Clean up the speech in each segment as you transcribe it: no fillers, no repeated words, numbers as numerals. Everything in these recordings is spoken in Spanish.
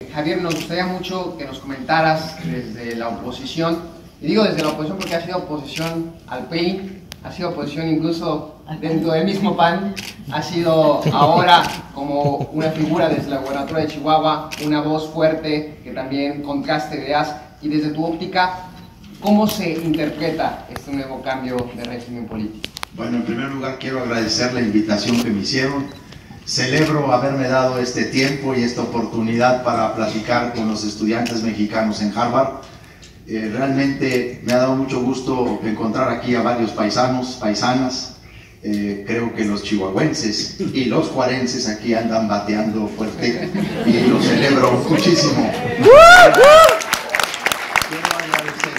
Javier, nos gustaría mucho que nos comentaras desde la oposición, y digo desde la oposición porque ha sido oposición al PRI, ha sido oposición incluso dentro del mismo PAN, ha sido ahora como una figura desde la gobernatura de Chihuahua, una voz fuerte que también contraste ideas, y desde tu óptica, ¿cómo se interpreta este nuevo cambio de régimen político? Bueno, en primer lugar quiero agradecer la invitación que me hicieron. Celebro haberme dado este tiempo y esta oportunidad para platicar con los estudiantes mexicanos en Harvard. Realmente me ha dado mucho gusto encontrar aquí a varios paisanos, paisanas. Creo que los chihuahuenses y los juarenses aquí andan bateando fuerte y lo celebro muchísimo. Quiero agradecer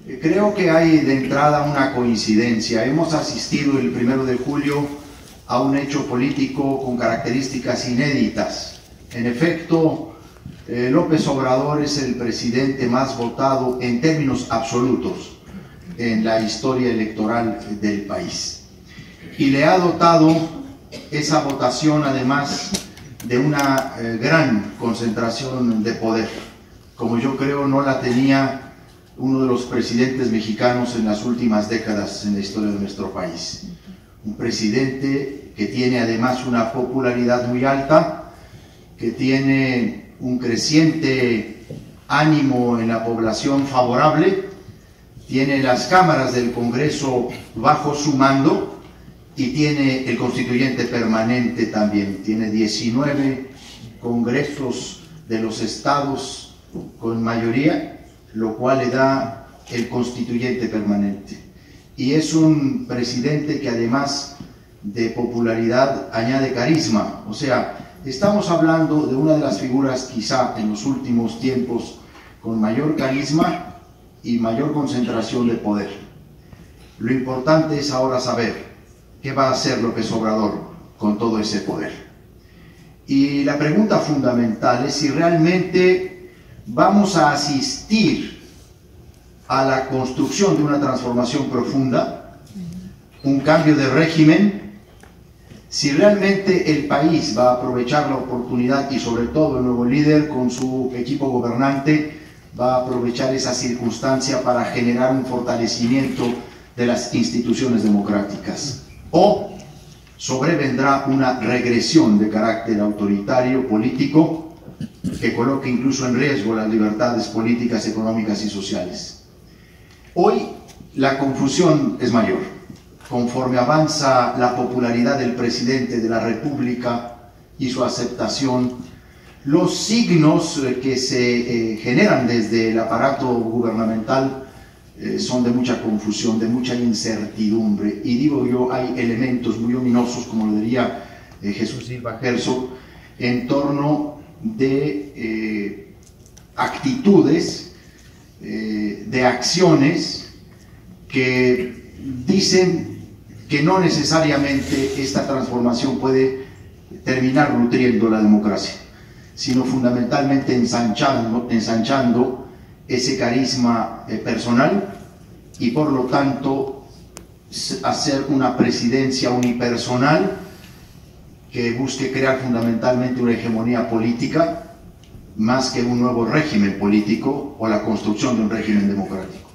eso. Creo que hay de entrada una coincidencia. Hemos asistido el 1 de julio a un hecho político con características inéditas. En efecto, López Obrador es el presidente más votado en términos absolutos en la historia electoral del país. Y le ha dotado esa votación además de una gran concentración de poder, como yo creo no la tenía uno de los presidentes mexicanos en las últimas décadas en la historia de nuestro país. Un presidente que tiene además una popularidad muy alta, que tiene un creciente ánimo en la población favorable, tiene las cámaras del Congreso bajo su mando y tiene el constituyente permanente también. Tiene 19 congresos de los estados con mayoría, lo cual le da el constituyente permanente. Y es un presidente que además de popularidad añade carisma. O sea, estamos hablando de una de las figuras quizá en los últimos tiempos con mayor carisma y mayor concentración de poder. Lo importante es ahora saber qué va a hacer López Obrador con todo ese poder. Y la pregunta fundamental es si realmente vamos a asistir a la construcción de una transformación profunda, un cambio de régimen, si realmente el país va a aprovechar la oportunidad y sobre todo el nuevo líder con su equipo gobernante va a aprovechar esa circunstancia para generar un fortalecimiento de las instituciones democráticas, o sobrevendrá una regresión de carácter autoritario político que coloque incluso en riesgo las libertades políticas, económicas y sociales. Hoy la confusión es mayor. Conforme avanza la popularidad del presidente de la República y su aceptación, los signos que se generan desde el aparato gubernamental son de mucha confusión, de mucha incertidumbre. Y digo yo, hay elementos muy ominosos, como lo diría Jesús Silva Herzog, en torno de actitudes, de acciones que dicen que no necesariamente esta transformación puede terminar nutriendo la democracia, sino fundamentalmente ensanchando ese carisma personal y por lo tanto hacer una presidencia unipersonal que busque crear fundamentalmente una hegemonía política más que un nuevo régimen político o la construcción de un régimen democrático.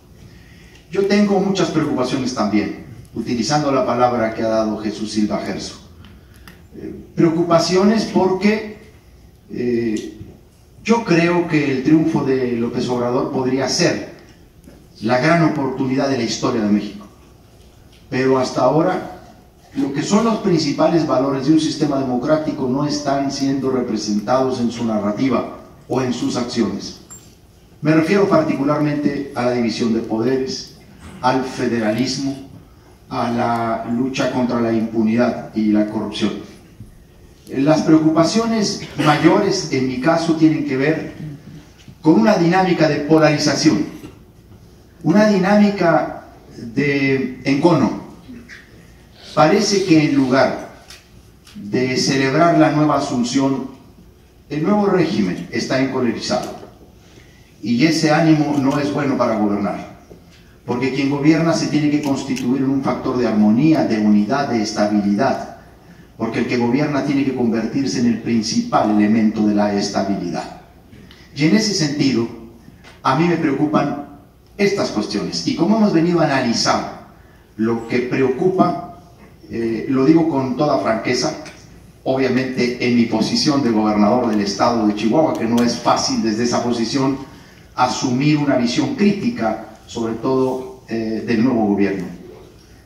Yo tengo muchas preocupaciones también, utilizando la palabra que ha dado Jesús Silva Herzog. Preocupaciones porque yo creo que el triunfo de López Obrador podría ser la gran oportunidad de la historia de México. Pero hasta ahora, lo que son los principales valores de un sistema democrático no están siendo representados en su narrativa o en sus acciones. Me refiero particularmente a la división de poderes, al federalismo, a la lucha contra la impunidad y la corrupción. Las preocupaciones mayores, en mi caso, tienen que ver con una dinámica de polarización, una dinámica de encono. Parece que en lugar de celebrar la nueva asunción, el nuevo régimen está encolerizado y ese ánimo no es bueno para gobernar, porque quien gobierna se tiene que constituir en un factor de armonía, de unidad, de estabilidad, porque el que gobierna tiene que convertirse en el principal elemento de la estabilidad. Y en ese sentido, a mí me preocupan estas cuestiones. Y como hemos venido a analizar lo que preocupa, lo digo con toda franqueza, obviamente en mi posición de gobernador del estado de Chihuahua, que no es fácil desde esa posición asumir una visión crítica, sobre todo del nuevo gobierno.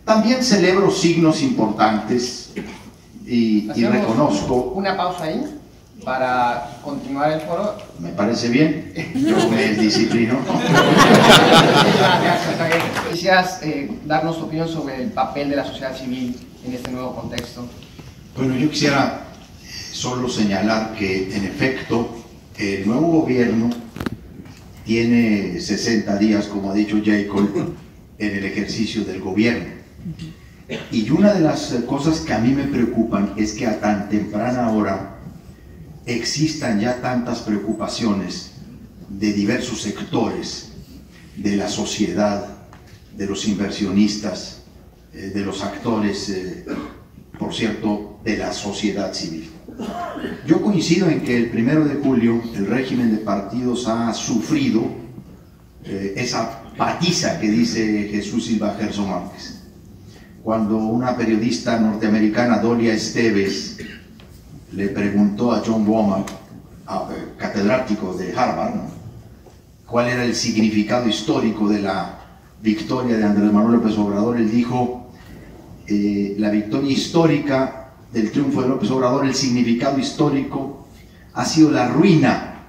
También celebro signos importantes y reconozco... Una pausa ahí para continuar el foro. Me parece bien, yo me disciplino. Gracias, Javier. Quisieras darnos tu opinión sobre el papel de la sociedad civil en este nuevo contexto. Bueno, yo quisiera solo señalar que, en efecto, el nuevo gobierno tiene 60 días, como ha dicho Jacob, en el ejercicio del gobierno. Y una de las cosas que a mí me preocupan es que a tan temprana hora existan ya tantas preocupaciones de diversos sectores de la sociedad, de los inversionistas, de los actores, por cierto, de la sociedad civil. Yo coincido en que el 1 de julio el régimen de partidos ha sufrido esa patiza que dice Jesús Silva Gerson Márquez. Cuando una periodista norteamericana, Dolia Esteves, le preguntó a John Womack, catedrático de Harvard, ¿no?, cuál era el significado histórico de la victoria de Andrés Manuel López Obrador, él dijo, la victoria histórica del triunfo de López Obrador, el significado histórico ha sido la ruina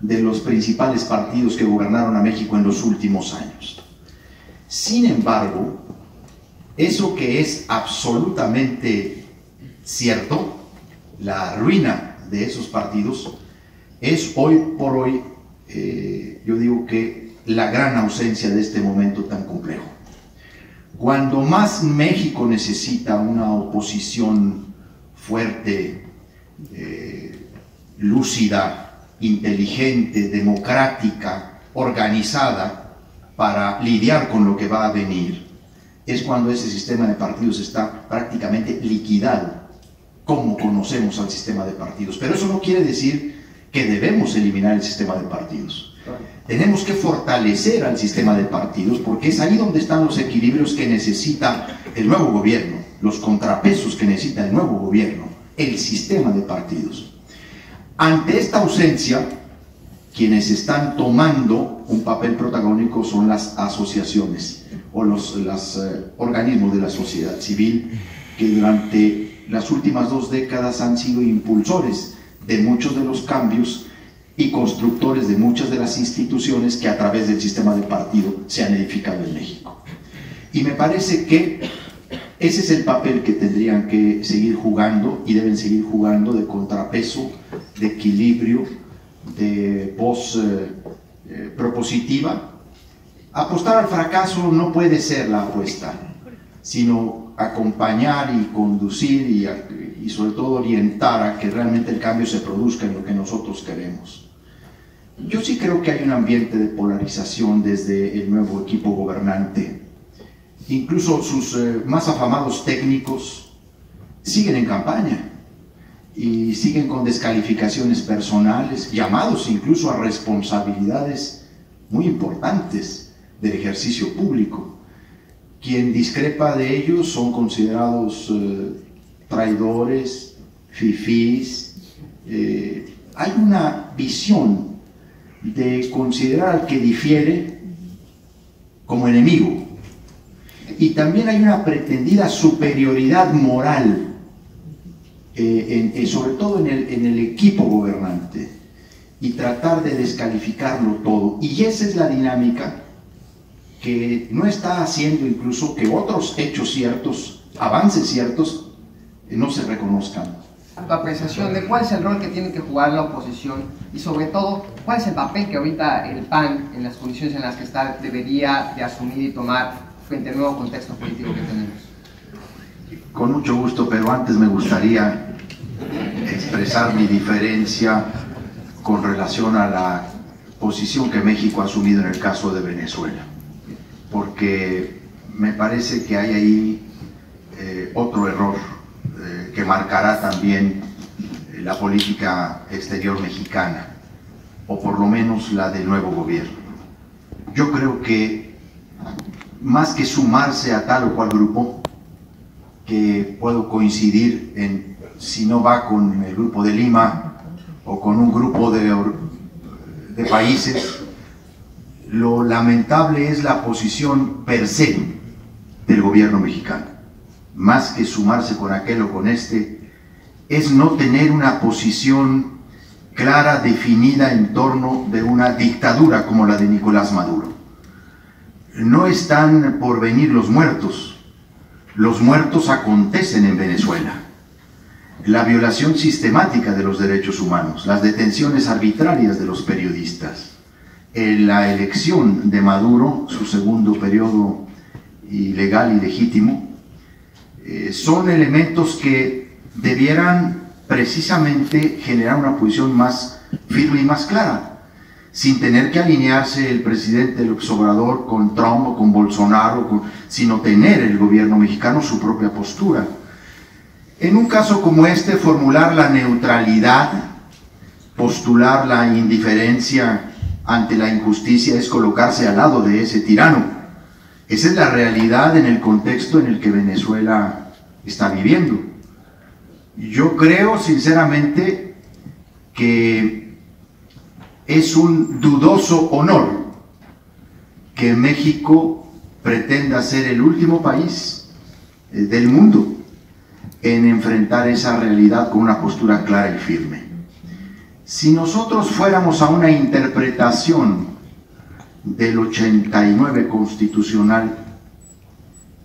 de los principales partidos que gobernaron a México en los últimos años. Sin embargo, eso que es absolutamente cierto, la ruina de esos partidos, es hoy por hoy, yo digo que la gran ausencia de este momento tan complejo. Cuando más México necesita una oposición fuerte, lúcida, inteligente, democrática, organizada, para lidiar con lo que va a venir, es cuando ese sistema de partidos está prácticamente liquidado, como conocemos al sistema de partidos. Pero eso no quiere decir que debemos eliminar el sistema de partidos. Tenemos que fortalecer al sistema de partidos, porque es ahí donde están los equilibrios que necesita el nuevo gobierno, los contrapesos que necesita el nuevo gobierno, el sistema de partidos. Ante esta ausencia, quienes están tomando un papel protagónico son las asociaciones o los organismos de la sociedad civil, que durante las últimas 2 décadas han sido impulsores de muchos de los cambios y constructores de muchas de las instituciones que a través del sistema de partido se han edificado en México. Y me parece que ese es el papel que tendrían que seguir jugando y deben seguir jugando, de contrapeso, de equilibrio, de voz propositiva. Apostar al fracaso no puede ser la apuesta, sino acompañar y conducir y sobre todo orientar a que realmente el cambio se produzca en lo que nosotros queremos. Yo sí creo que hay un ambiente de polarización desde el nuevo equipo gobernante. Incluso sus más afamados técnicos siguen en campaña y siguen con descalificaciones personales, llamados incluso a responsabilidades muy importantes del ejercicio público. Quien discrepa de ellos son considerados traidores, fifís. Hay una visión de considerar al que difiere como enemigo, y también hay una pretendida superioridad moral, sobre todo en el equipo gobernante, y tratar de descalificarlo todo. Y esa es la dinámica que no está haciendo incluso que otros hechos ciertos, avances ciertos, no se reconozcan. Tu apreciación de cuál es el rol que tiene que jugar la oposición y sobre todo cuál es el papel que ahorita el PAN, en las condiciones en las que está, debería de asumir y tomar frente al nuevo contexto político que tenemos. Con mucho gusto, pero antes me gustaría expresar mi diferencia con relación a la posición que México ha asumido en el caso de Venezuela, porque me parece que hay ahí otro error que marcará también la política exterior mexicana, o por lo menos la del nuevo gobierno. Yo creo que más que sumarse a tal o cual grupo, que puedo coincidir en si no va con el grupo de Lima o con un grupo de países, lo lamentable es la posición per se del gobierno mexicano. Más que sumarse con aquel o con este, es no tener una posición clara, definida en torno de una dictadura como la de Nicolás Maduro. No están por venir los muertos acontecen en Venezuela. La violación sistemática de los derechos humanos, las detenciones arbitrarias de los periodistas, la elección de Maduro, su segundo periodo ilegal y legítimo, son elementos que debieran precisamente generar una posición más firme y más clara, sin tener que alinearse el presidente López Obrador con Trump o con Bolsonaro, sino tener el gobierno mexicano su propia postura. En un caso como este, formular la neutralidad, postular la indiferencia ante la injusticia es colocarse al lado de ese tirano. Esa es la realidad en el contexto en el que Venezuela está viviendo. Yo creo sinceramente que es un dudoso honor que México pretenda ser el último país del mundo en enfrentar esa realidad con una postura clara y firme. Si nosotros fuéramos a una interpretación del 89 constitucional,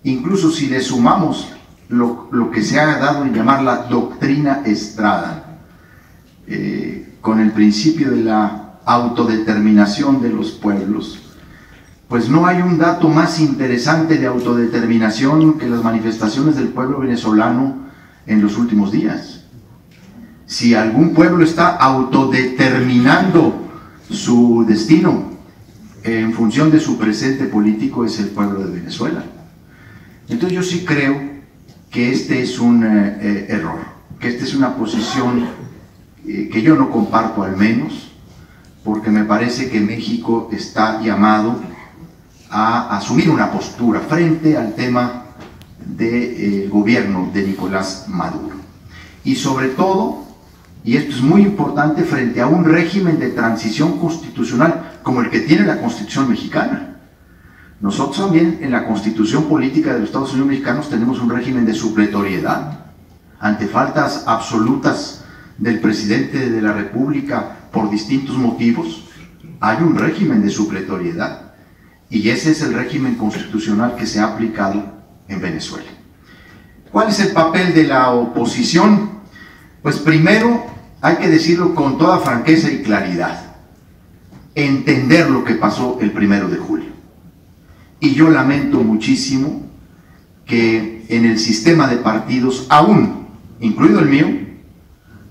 incluso si le sumamos lo que se ha dado en llamar la doctrina Estrada, con el principio de la autodeterminación de los pueblos, pues no hay un dato más interesante de autodeterminación que las manifestaciones del pueblo venezolano en los últimos días. Si algún pueblo está autodeterminando su destino en función de su presente político, es el pueblo de Venezuela. Entonces yo sí creo que este es un error, que esta es una posición que yo no comparto, al menos, porque me parece que México está llamado a asumir una postura frente al tema del gobierno de Nicolás Maduro. Y sobre todo, y esto es muy importante, frente a un régimen de transición constitucional como el que tiene la Constitución mexicana. Nosotros también en la Constitución política de los Estados Unidos mexicanos tenemos un régimen de supletoriedad ante faltas absolutas del presidente de la República por distintos motivos. Hay un régimen de supletoriedad y ese es el régimen constitucional que se ha aplicado en Venezuela. ¿Cuál es el papel de la oposición? Pues primero hay que decirlo con toda franqueza y claridad, entender lo que pasó el 1 de julio. Y yo lamento muchísimo que en el sistema de partidos, aún incluido el mío,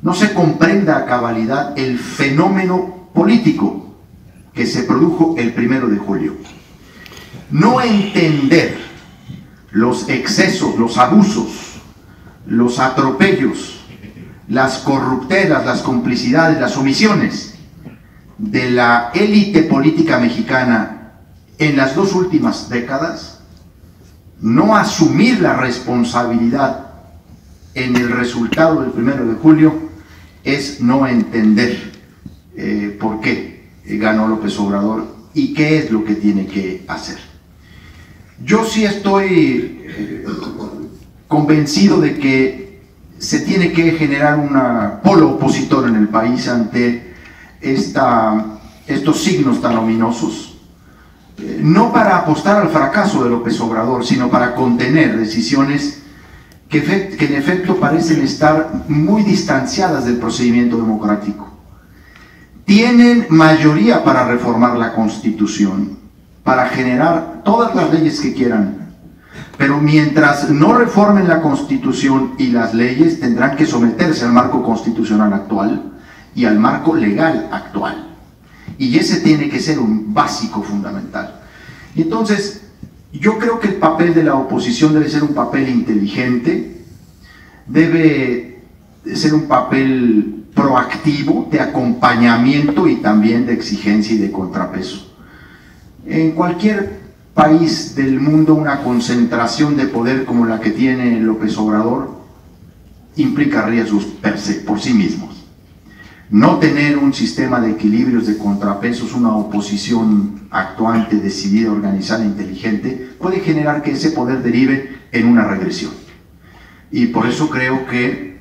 no se comprenda a cabalidad el fenómeno político que se produjo el 1 de julio. No entender los excesos, los abusos, los atropellos, las corruptelas, las complicidades, las omisiones de la élite política mexicana en las 2 últimas décadas, no asumir la responsabilidad en el resultado del 1 de julio, es no entender por qué ganó López Obrador y qué es lo que tiene que hacer. Yo sí estoy convencido de que se tiene que generar un polo opositor en el país ante estos signos tan ominosos, no para apostar al fracaso de López Obrador, sino para contener decisiones que en efecto parecen estar muy distanciadas del procedimiento democrático. Tienen mayoría para reformar la Constitución, para generar todas las leyes que quieran, pero mientras no reformen la Constitución y las leyes, tendrán que someterse al marco constitucional actual y al marco legal actual, y ese tiene que ser un básico fundamental. Y entonces yo creo que el papel de la oposición debe ser un papel inteligente, debe ser un papel proactivo de acompañamiento y también de exigencia y de contrapeso. En cualquier país del mundo, una concentración de poder como la que tiene López Obrador implica riesgos por sí mismos. No tener un sistema de equilibrios, de contrapesos, una oposición actuante, decidida, organizada, inteligente, puede generar que ese poder derive en una regresión. Y por eso creo que,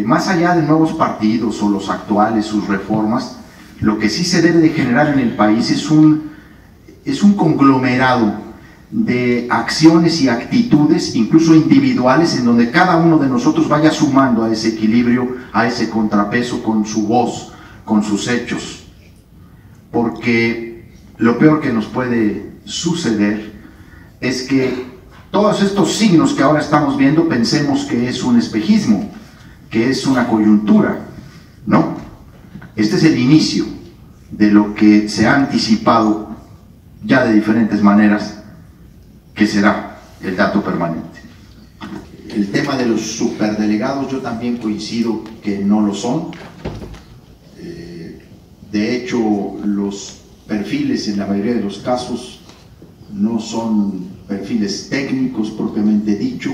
más allá de nuevos partidos o los actuales, sus reformas, lo que sí se debe de generar en el país es un conglomerado de acciones y actitudes, incluso individuales, en donde cada uno de nosotros vaya sumando a ese equilibrio, a ese contrapeso con su voz, con sus hechos. Porque lo peor que nos puede suceder es que todos estos signos que ahora estamos viendo pensemos que es un espejismo, que es una coyuntura. No, este es el inicio de lo que se ha anticipado ya de diferentes maneras, que será el dato permanente. El tema de los superdelegados, yo también coincido que no lo son. De hecho, los perfiles en la mayoría de los casos no son perfiles técnicos propiamente dicho,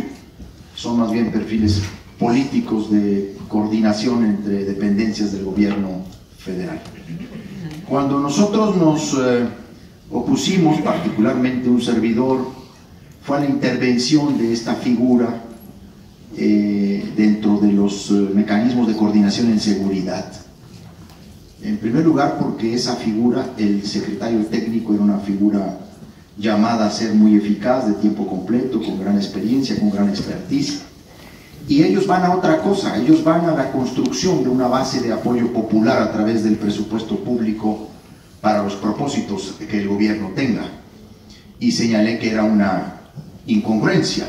son más bien perfiles políticos de coordinación entre dependencias del gobierno federal. Cuando nosotros nos opusimos, particularmente un servidor, fue a la intervención de esta figura dentro de los mecanismos de coordinación en seguridad. En primer lugar, porque esa figura, el secretario técnico, era una figura llamada a ser muy eficaz, de tiempo completo, con gran experiencia, con gran expertise. Y ellos van a otra cosa, ellos van a la construcción de una base de apoyo popular a través del presupuesto público para los propósitos que el gobierno tenga. Y señalé que era una incongruencia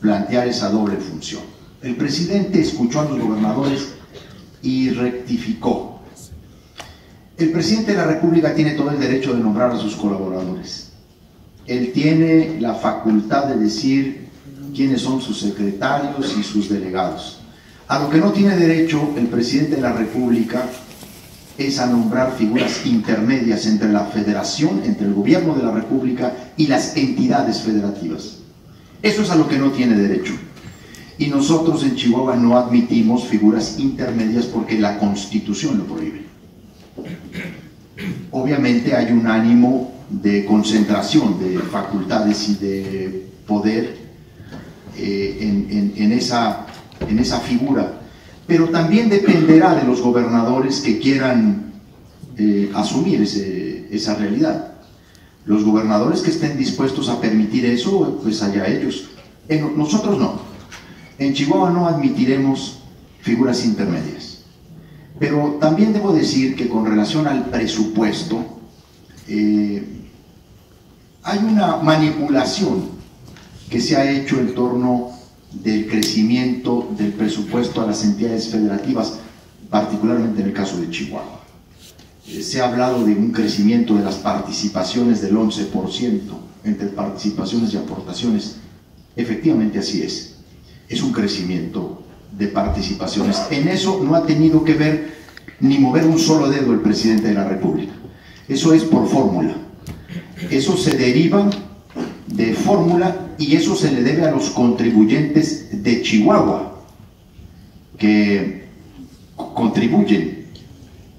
plantear esa doble función. El presidente escuchó a los gobernadores y rectificó. El presidente de la República tiene todo el derecho de nombrar a sus colaboradores. Él tiene la facultad de decir quiénes son sus secretarios y sus delegados. A lo que no tiene derecho el presidente de la República es a nombrar figuras intermedias entre la federación, entre el gobierno de la República y las entidades federativas. Eso es a lo que no tiene derecho. Y nosotros en Chihuahua no admitimos figuras intermedias porque la Constitución lo prohíbe. Obviamente hay un ánimo de concentración de facultades y de poder en esa figura, pero también dependerá de los gobernadores que quieran asumir esa realidad. Los gobernadores que estén dispuestos a permitir eso, pues allá ellos. Nosotros no. En Chihuahua no admitiremos figuras intermedias. Pero también debo decir que con relación al presupuesto, hay una manipulación que se ha hecho en torno del crecimiento del presupuesto a las entidades federativas, particularmente en el caso de Chihuahua. Se ha hablado de un crecimiento de las participaciones del 11% entre participaciones y aportaciones. Efectivamente así es. Es un crecimiento de participaciones. En eso no ha tenido que ver ni mover un solo dedo el presidente de la República. Eso es por fórmula. Eso se deriva de fórmula y eso se le debe a los contribuyentes de Chihuahua que contribuyen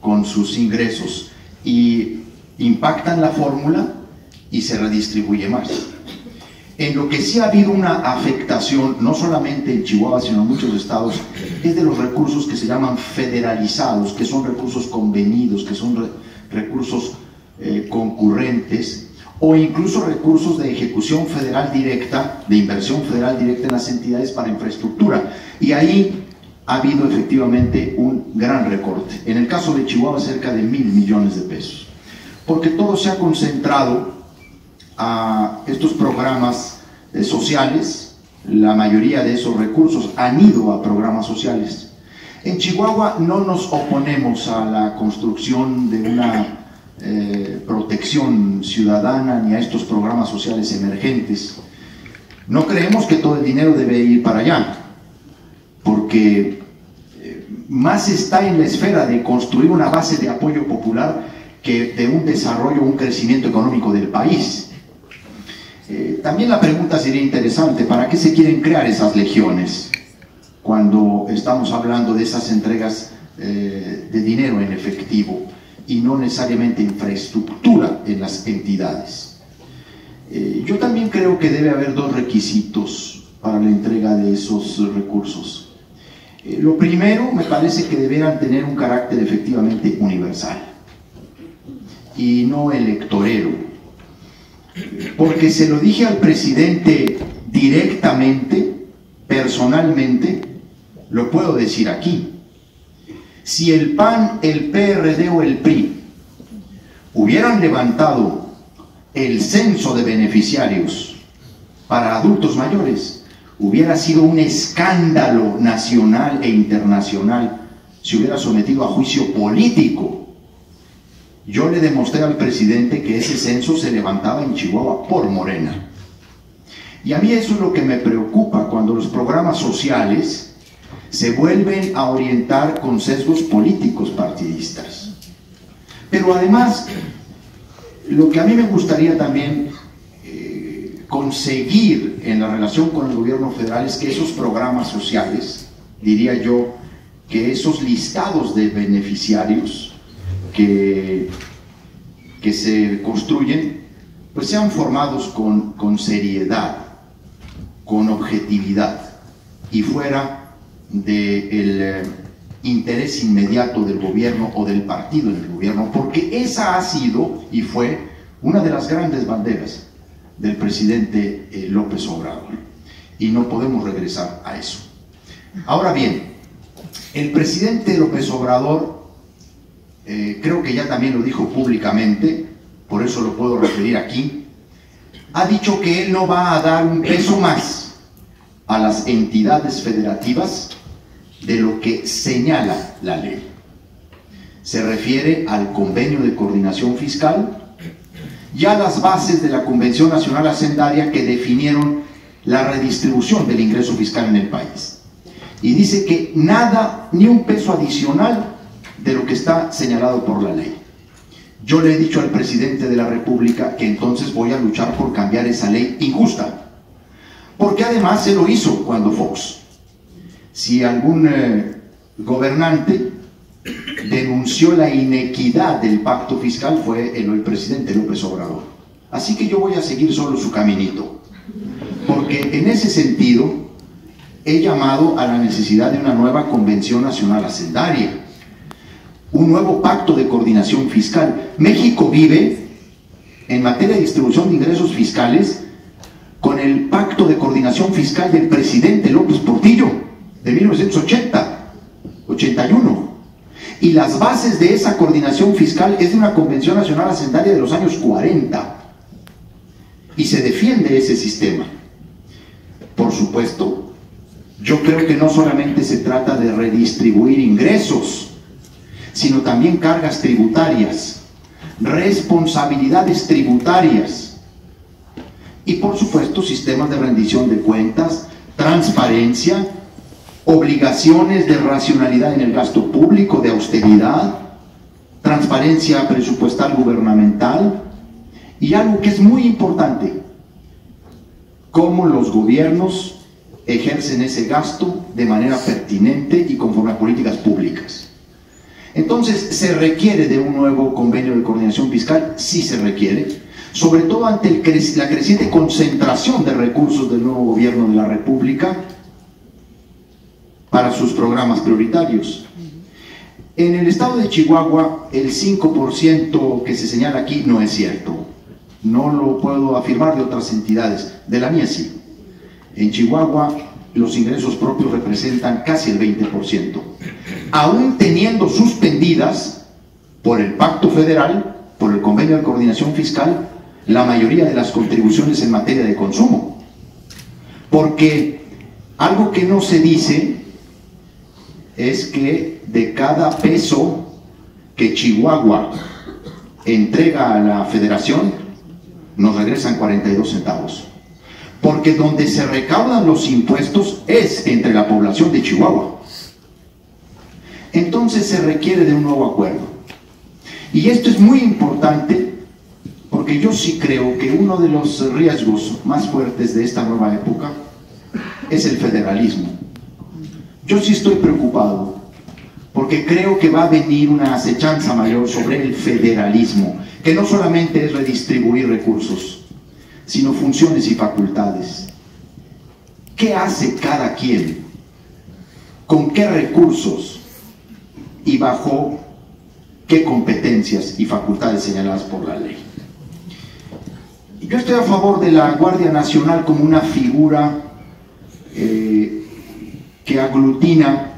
con sus ingresos y impactan la fórmula y se redistribuye más. En lo que sí ha habido una afectación, no solamente en Chihuahua, sino en muchos estados, es de los recursos que se llaman federalizados, que son recursos convenidos, que son recursos concurrentes, o incluso recursos de ejecución federal directa, de inversión federal directa en las entidades para infraestructura. Y ahí ha habido efectivamente un gran recorte. En el caso de Chihuahua, cerca de 1,000 millones de pesos. Porque todo se ha concentrado a estos programas sociales. La mayoría de esos recursos han ido a programas sociales. En Chihuahua no nos oponemos a la construcción de una protección ciudadana ni a estos programas sociales emergentes. No creemos que todo el dinero debe ir para allá. que más está en la esfera de construir una base de apoyo popular que de un desarrollo, un crecimiento económico del país. También la pregunta sería interesante: ¿para qué se quieren crear esas legiones cuando estamos hablando de esas entregas de dinero en efectivo y no necesariamente infraestructura en las entidades? Yo también creo que debe haber dos requisitos para la entrega de esos recursos. Lo primero, me parece que deberán tener un carácter efectivamente universal y no electorero, porque se lo dije al presidente directamente, personalmente, lo puedo decir aquí: si el PAN, el PRD o el PRI hubieran levantado el censo de beneficiarios para adultos mayores, hubiera sido un escándalo nacional e internacional, se hubiera sometido a juicio político. Yo le demostré al presidente que ese censo se levantaba en Chihuahua por Morena. Y a mí eso es lo que me preocupa, cuando los programas sociales se vuelven a orientar con sesgos políticos partidistas. Pero además, lo que a mí me gustaría también conseguir en la relación con el gobierno federal es que esos programas sociales, diría yo, que esos listados de beneficiarios que se construyen, pues sean formados con seriedad, con objetividad y fuera del interés inmediato del gobierno o del partido en el gobierno, porque esa ha sido y fue una de las grandes banderas del presidente López Obrador, y no podemos regresar a eso. Ahora bien, el presidente López Obrador, creo que ya también lo dijo públicamente, por eso lo puedo referir aquí, ha dicho que él no va a dar un peso más a las entidades federativas de lo que señala la ley. Se refiere al convenio de coordinación fiscal y a las bases de la Convención Nacional Hacendaria que definieron la redistribución del ingreso fiscal en el país. Y dice que nada, ni un peso adicional de lo que está señalado por la ley. Yo le he dicho al presidente de la República que entonces voy a luchar por cambiar esa ley injusta, porque además se lo hizo cuando Fox. Si algún gobernante denunció la inequidad del pacto fiscal, fue el presidente López Obrador. Así que yo voy a seguir solo su caminito, porque en ese sentido he llamado a la necesidad de una nueva Convención Nacional Hacendaria, un nuevo pacto de coordinación fiscal. México vive, en materia de distribución de ingresos fiscales, con el pacto de coordinación fiscal del presidente López Portillo de 1981, y las bases de esa coordinación fiscal es de una Convención Nacional Hacendaria de los años 40, y se defiende ese sistema. Por supuesto, yo creo que no solamente se trata de redistribuir ingresos, sino también cargas tributarias, responsabilidades tributarias y, por supuesto, sistemas de rendición de cuentas, transparencia, obligaciones de racionalidad en el gasto público, de austeridad, transparencia presupuestal gubernamental y algo que es muy importante: cómo los gobiernos ejercen ese gasto de manera pertinente y conforme a políticas públicas. Entonces, ¿se requiere de un nuevo convenio de coordinación fiscal? Sí se requiere, sobre todo ante la creciente concentración de recursos del nuevo gobierno de la República para sus programas prioritarios. En el estado de Chihuahua, el 5% que se señala aquí no es cierto. No lo puedo afirmar de otras entidades, de la mía sí. En Chihuahua, los ingresos propios representan casi el 20%, aún teniendo suspendidas por el Pacto Federal, por el Convenio de Coordinación Fiscal, la mayoría de las contribuciones en materia de consumo. Porque algo que no se dice es que de cada peso que Chihuahua entrega a la Federación, nos regresan 42 centavos. Porque donde se recaudan los impuestos es entre la población de Chihuahua. entonces se requiere de un nuevo acuerdo. Y esto es muy importante porque yo sí creo que uno de los riesgos más fuertes de esta nueva época es el federalismo. Yo sí estoy preocupado porque creo que va a venir una acechanza mayor sobre el federalismo, que no solamente es redistribuir recursos, sino funciones y facultades. ¿Qué hace cada quien? ¿Con qué recursos? ¿Y bajo qué competencias y facultades señaladas por la ley? Yo estoy a favor de la Guardia Nacional como una figura que aglutina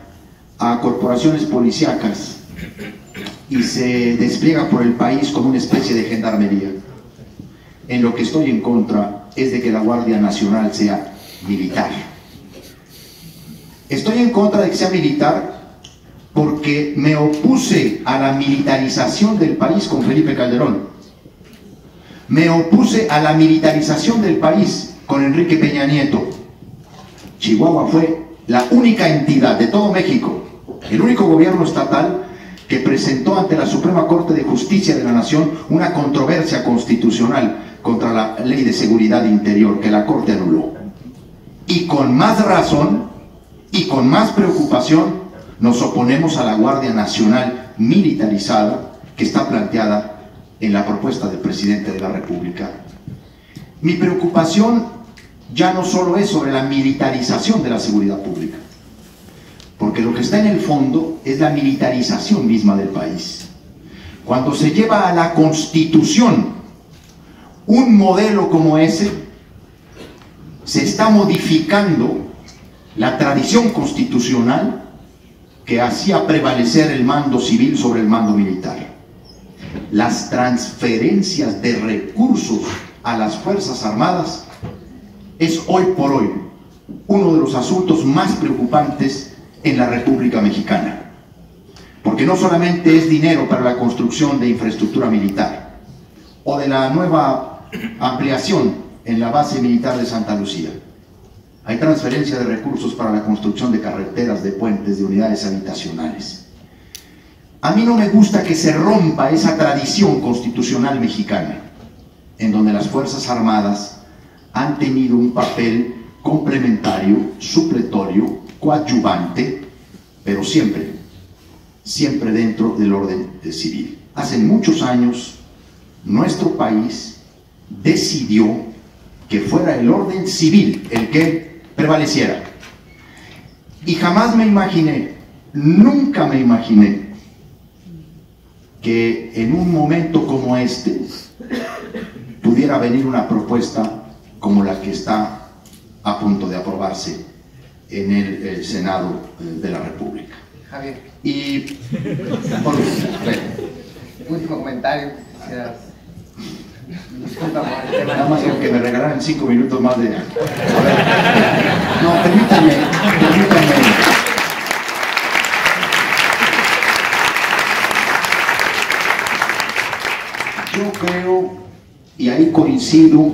a corporaciones policíacas y se despliega por el país como una especie de gendarmería. En lo que estoy en contra es de que la Guardia Nacional sea militar. Estoy en contra de que sea militar porque me opuse a la militarización del país con Felipe Calderón. Me opuse a la militarización del país con Enrique Peña Nieto. Chihuahua fue la única entidad de todo México, el único gobierno estatal que presentó ante la Suprema Corte de Justicia de la Nación una controversia constitucional contra la Ley de Seguridad Interior que la Corte anuló. Y con más razón y con más preocupación nos oponemos a la Guardia Nacional militarizada que está planteada en la propuesta del presidente de la República. Mi preocupación ya no solo es sobre la militarización de la seguridad pública, porque lo que está en el fondo es la militarización misma del país. Cuando se lleva a la Constitución un modelo como ese, se está modificando la tradición constitucional que hacía prevalecer el mando civil sobre el mando militar. Las transferencias de recursos a las Fuerzas Armadas es hoy por hoy uno de los asuntos más preocupantes en la República Mexicana, porque no solamente es dinero para la construcción de infraestructura militar o de la nueva ampliación en la base militar de Santa Lucía. Hay transferencia de recursos para la construcción de carreteras, de puentes, de unidades habitacionales. A mí no me gusta que se rompa esa tradición constitucional mexicana, en donde las Fuerzas Armadas han tenido un papel complementario, supletorio, coadyuvante, pero siempre dentro del orden civil. Hace muchos años, nuestro país decidió que fuera el orden civil el que prevaleciera. Y jamás me imaginé, nunca me imaginé, que en un momento como este pudiera venir una propuesta como la que está a punto de aprobarse en el Senado de la República. Javier, Y por último comentario. Disculpa por el tema. nada más digo que me regalaran 5 minutos más de... A ver. No, permítanme. Yo creo, y ahí coincido,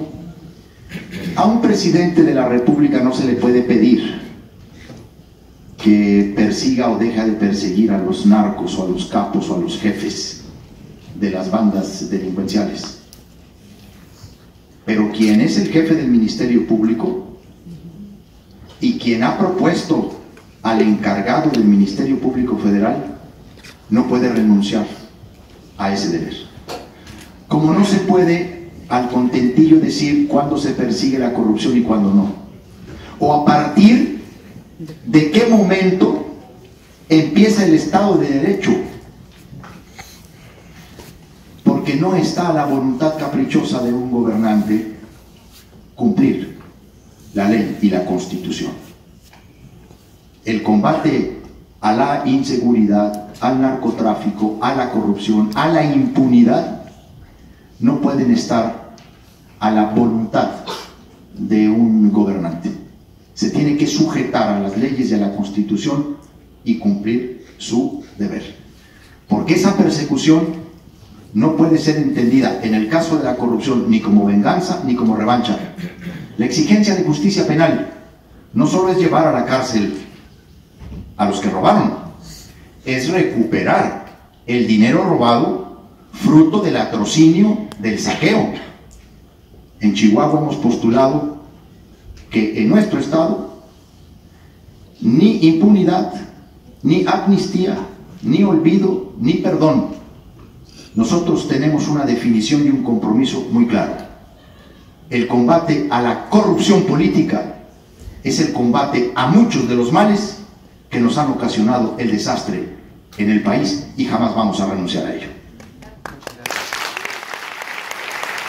a un presidente de la República no se le puede pedir que persiga o deje de perseguir a los narcos o a los capos o a los jefes de las bandas delincuenciales. Pero quien es el jefe del Ministerio Público y quien ha propuesto al encargado del Ministerio Público Federal no puede renunciar a ese deber. Como no se puede al contentillo decir cuándo se persigue la corrupción y cuándo no, o a partir de qué momento empieza el Estado de Derecho, porque no está a la voluntad caprichosa de un gobernante cumplir la ley y la Constitución. El combate a la inseguridad, al narcotráfico, a la corrupción, a la impunidad no pueden estar a la voluntad de un gobernante. Se tiene que sujetar a las leyes y a la Constitución y cumplir su deber, porque esa persecución no puede ser entendida en el caso de la corrupción ni como venganza ni como revancha. La exigencia de justicia penal no solo es llevar a la cárcel a los que robaron, es recuperar el dinero robado fruto del latrocinio del saqueo. En Chihuahua hemos postulado que en nuestro estado ni impunidad, ni amnistía, ni olvido, ni perdón. Nosotros tenemos una definición y un compromiso muy claro. El combate a la corrupción política es el combate a muchos de los males que nos han ocasionado el desastre en el país y jamás vamos a renunciar a ello.